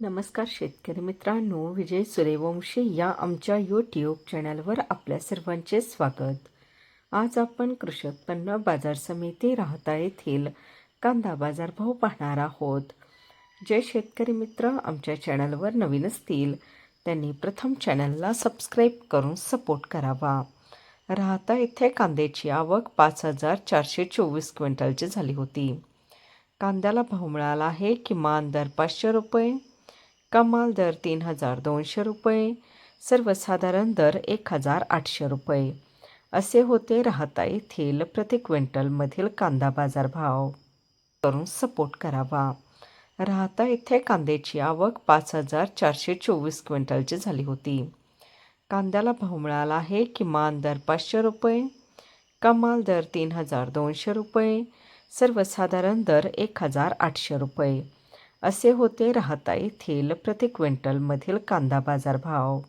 नमस्कार शेतकरी मित्रांनो, विजय सूर्यवंशी या आमच्या यूट्यूब चॅनलवर आपल्या सर्वांचे स्वागत. आज आपण कृषी उत्पन्न बाजार समिती राहता येथील कांदा बाजारभाव पाहणार आहोत. जे शेतकरी मित्र आमच्या चॅनलवर नवीन असतील त्यांनी प्रथम चॅनलला सबस्क्राईब करून सपोर्ट करावा. राहता येथे कांद्याची आवक 5,424 क्विंटलची झाली होती. कांद्याला भाव मिळाला आहे. किमान दर 500 रुपये, कमाल दर 3,200 रुपये, सर्वसाधारण दर 1,800 रुपये असे होते राहता येथील प्रति क्विंटलमधील कांदा बाजार भाव. करून सपोर्ट करावा. राहता येथे कांद्याची आवक 5,424 क्विंटलची झाली होती. कांद्याला भाव मिळाला आहे. किमान दर 500 रुपये, कमाल दर 3,200 रुपये, सर्वसाधारण दर 1,800 रुपये असे होते राहता येथील प्रति क्विंटलमधील कांदा बाजार भाव.